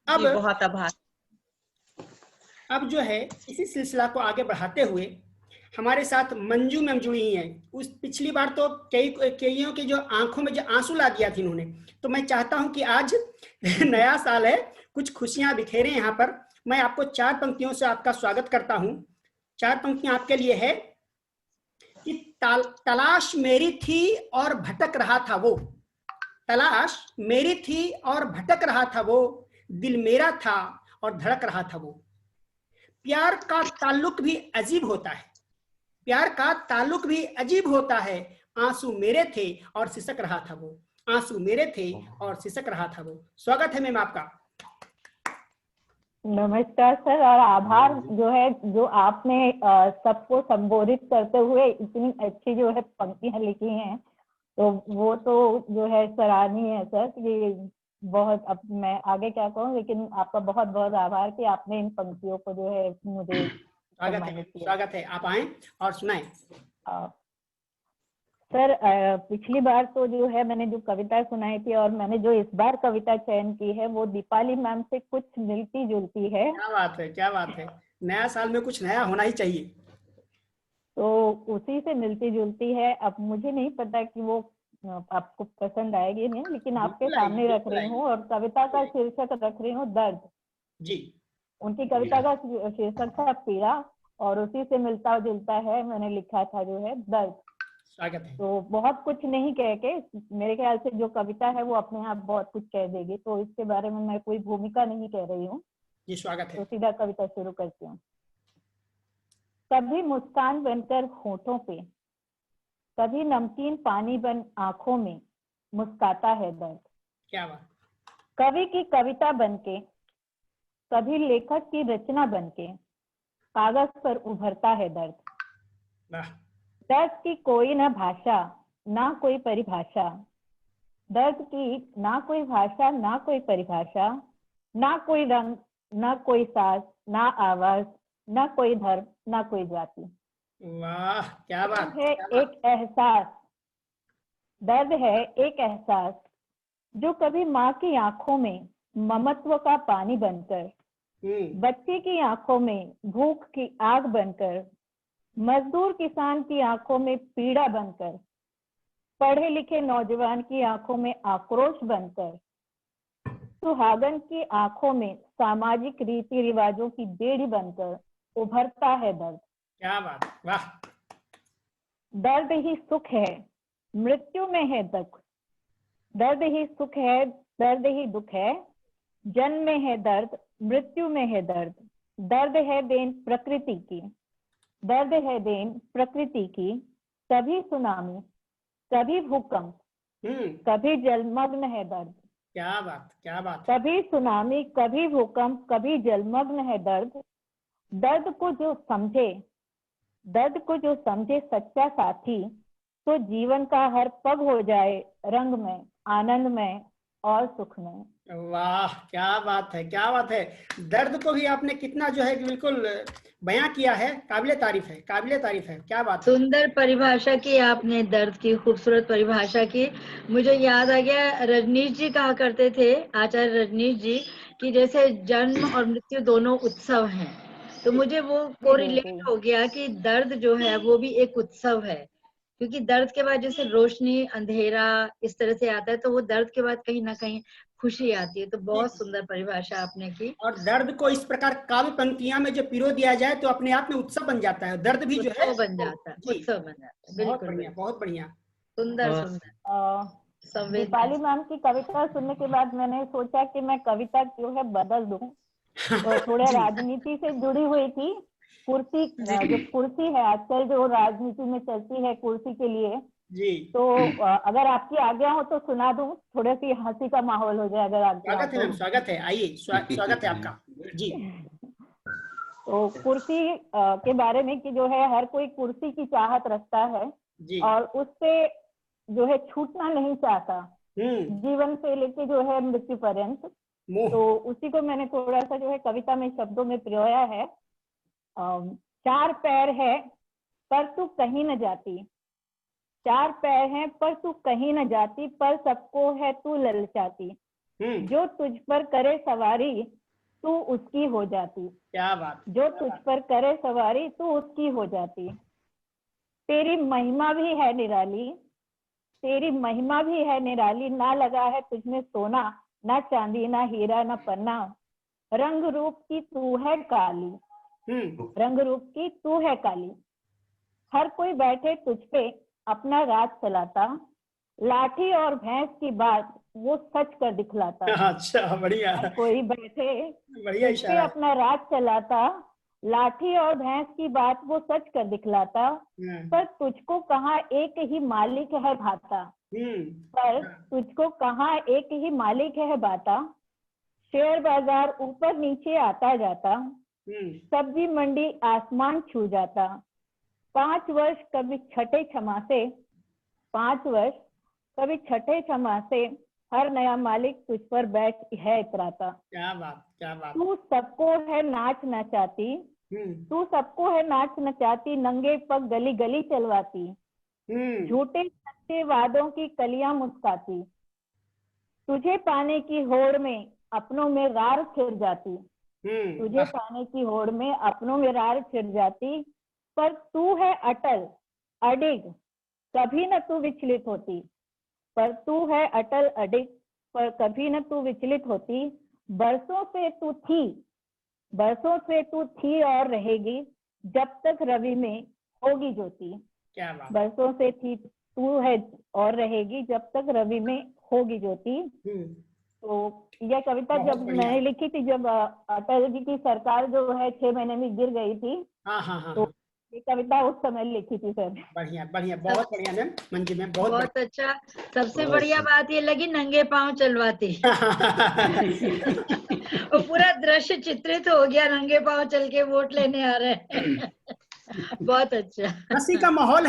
जी, बहुत अब आभार। अब जो है इसी सिलसिला को आगे बढ़ाते हुए हमारे साथ मंजू मैम जुड़ी ही हैं। उस पिछली बार तो कईयों की जो आंखों में जो आंसू ला दिया थी उन्होंने, तो मैं चाहता हूं कि आज नया साल है, कुछ खुशियां बिखेरे यहाँ पर। मैं आपको 4 पंक्तियों से आपका स्वागत करता हूं। 4 पंक्तियां आपके लिए है कि तलाश मेरी थी और भटक रहा था वो, तलाश मेरी थी और भटक रहा था वो, दिल मेरा था और धड़क रहा था वो। प्यार का ताल्लुक भी अजीब होता है, प्यार का ताल्लुक भी अजीब होता है, आंसू मेरे थे और सिसक रहा था वो, आंसू मेरे थे और सिसक रहा था वो। स्वागत है मैम आपका। नमस्कार सर, और आभार जो है जो आपने सबको संबोधित करते हुए इतनी अच्छी जो है पंक्तियां लिखी हैं, तो वो तो जो है सराहनीय है सर। कि बहुत, अब मैं आगे क्या कहूँ, लेकिन आपका बहुत बहुत आभार कि आपने इन पंक्तियों को जो है मुझे सम्मानित किया। स्वागत है, आप आए और सुनाएं। सर, पिछली बार तो जो है मैंने जो कविता सुनाई थी, और मैंने जो इस बार कविता चयन की है वो दीपाली मैम से कुछ मिलती जुलती है। क्या बात है, क्या बात है। नया साल में कुछ नया होना ही चाहिए। तो उसी से मिलती जुलती है। अब मुझे नहीं पता कि वो आपको पसंद आएगी नहीं, लेकिन आपके बिल्कुल आएगी, सामने रख बिल्कुल रही आएगी। हूँ, और कविता का शीर्षक रख रही हूँ दर्द। जी उनकी कविता का शीर्षक था पीड़ा, और उसी से मिलता जुलता है मैंने लिखा था जो है दर्द। स्वागत है। तो बहुत कुछ नहीं कह के, मेरे ख्याल से जो कविता है वो अपने आप बहुत कुछ कह देगी, तो इसके बारे में मैं कोई भूमिका नहीं कह रही हूँ। जी स्वागत है। तो सीधा कविता शुरू करती हूँ। कभी मुस्कान बनकर होठों पे, कभी नमकीन पानी बन आंखों में, मुस्काता है दर्द। क्या बात। कवि की कविता बनके, कभी लेखक की रचना बनके, कागज पर उभरता है दर्द। वाह। दर्द की कोई न भाषा, ना कोई परिभाषा, दर्द की ना कोई भाषा, ना कोई परिभाषा, ना कोई रंग, ना कोई साज, ना आवाज, ना कोई धर्म, ना कोई जाति। वाह, क्या दर्द बात, है क्या बात। एक एहसास, दर्द है एक एहसास, जो कभी माँ की आंखों में ममत्व का पानी बनकर, बच्चे की आंखों में भूख की आग बनकर, मजदूर किसान की आंखों में पीड़ा बनकर, पढ़े लिखे नौजवान की आंखों में आक्रोश बनकर, सुहागन की आंखों में सामाजिक रीति रिवाजों की बेड़ी बनकर उभरता है दर्द। क्या बात, वाह। दर्द ही सुख है, मृत्यु में है दुख, दर्द ही सुख है, दर्द ही दुख है, जन्म में है दर्द, मृत्यु में है दर्द। दर्द है देन प्रकृति की, दर्द है देन प्रकृति की, कभी सुनामी, कभी भूकंप, कभी जलमग्न है दर्द। क्या बात, क्या बात। कभी सुनामी, कभी भूकंप, कभी जलमग्न है दर्द। दर्द को जो समझे, दर्द को जो समझे सच्चा साथी, तो जीवन का हर पग हो जाए रंग में, आनंद में और सुख में। वाह, क्या बात है, क्या बात है। दर्द को भी आपने कितना जो है कि बिल्कुल बयां किया है, काबिले तारीफ है, काबिले तारीफ है, क्या बात है। सुंदर परिभाषा की आपने, दर्द की खूबसूरत परिभाषा की। मुझे याद आ गया, रजनीश जी कहा करते थे, आचार्य रजनीश जी, कि जैसे जन्म और मृत्यु दोनों उत्सव हैं, तो मुझे वो कोरिलेट हो गया कि दर्द जो है वो भी एक उत्सव है, क्योंकि दर्द के बाद जैसे रोशनी अंधेरा इस तरह से आता है, तो वो दर्द के बाद कहीं ना कहीं खुशी आती है। तो बहुत सुंदर परिभाषा आपने की। और दर्द को इस प्रकार काव्य पंक्तियां में जो पिरो दिया जाए तो अपने आप में उत्सव बन जाता है, दर्द भी जो है उत्सव बन जाता है, जी उत्सव बन जाता है। बहुत बिल्कुल बढ़िया, बिल्कुल, बहुत बढ़िया। सुंदर सुंदर। दीपाली मैम की कविता सुनने के बाद मैंने सोचा कि मैं कविता जो है बदल दूं, तो थोड़ा राजनीति से जुड़ी हुई थी। कुर्सी, जो कुर्सी है आजकल जो राजनीति में चलती है कुर्सी के लिए जी, तो अगर आपकी आज्ञा हो तो सुना दूं, थोड़ी सी हंसी का माहौल हो जाए अगर आपकी। स्वागत है मैम, स्वागत है, आइए, स्वागत है आपका जी। तो कुर्सी के बारे में कि जो है हर कोई कुर्सी की चाहत रखता है जी, और उससे जो है छूटना नहीं चाहता जीवन से लेके जो है मृत्यु पर्यंत। तो उसी को मैंने थोड़ा सा जो है कविता में शब्दों में पिरोया है। 4 पैर है पर तू कहीं न जाती, 4 पैर हैं पर तू कहीं न जाती, पर सबको है तू ललचाती। जो तुझ पर करे सवारी तू उसकी हो जाती। क्या बात। जो तुझ पर करे सवारी तू उसकी हो जाती। तेरी महिमा भी है निराली, तेरी महिमा भी है निराली, ना लगा है तुझमें सोना, ना चांदी, ना हीरा, ना पन्ना। रंग रूप की तू है काली, रंग रूप की तू है काली। हर कोई बैठे तुझ पे अपना राज चलाता, लाठी और भैंस की बात वो सच कर दिखलाता। अच्छा, बढ़िया। हर कोई बैठे बढ़िया तुझ पे अपना राज चलाता, लाठी और भैंस की बात वो सच कर दिखलाता। पर तुझको कहाँ एक ही मालिक है भाता, पर तुझको कहाँ एक ही मालिक है भाता। शेयर बाजार ऊपर नीचे आता जाता, सब्जी मंडी आसमान छू जाता। 5 वर्ष कभी छठे क्षमा से, 5 वर्ष कभी छठे क्षमा से, हर नया मालिक तुझ पर बैठ है इतराता। क्या बात, क्या बात। तू सबको है नाच नचाती, तू सबको है नाच नचाती, नंगे पग गली गली चलवाती। झूठे सच्चे वादों की कलियां मुस्काती, तुझे पाने की होड़ में अपनों में रार छिड़ जाती। तुझे पाने की होड़ में अपनों में रार छिड़ जाती। पर तू है अटल अडिग, कभी न तू विचलित होती। पर तू है अटल अडिग, पर कभी न तू विचलित होती। बरसों से तू थी, बरसों से तू थी और रहेगी, जब तक रवि में होगी ज्योति। क्या बात। बरसों से थी तू है और रहेगी, जब तक रवि में होगी ज्योति। तो यह कविता जब मैंने लिखी थी, जब अटल जी की सरकार जो है 6 महीने में गिर गई थी, तो ये कविता उस समय लिखी थी सर। बढ़िया बढ़िया, बहुत बढ़िया मैम, मंजू मैम बहुत अच्छा। सबसे बढ़िया बात ये लगी नंगे पांव चलवाती। और पूरा दृश्य चित्रित हो गया, नंगे पांव चल के वोट लेने आ रहे हैं। बहुत अच्छा। हंसी का माहौल है।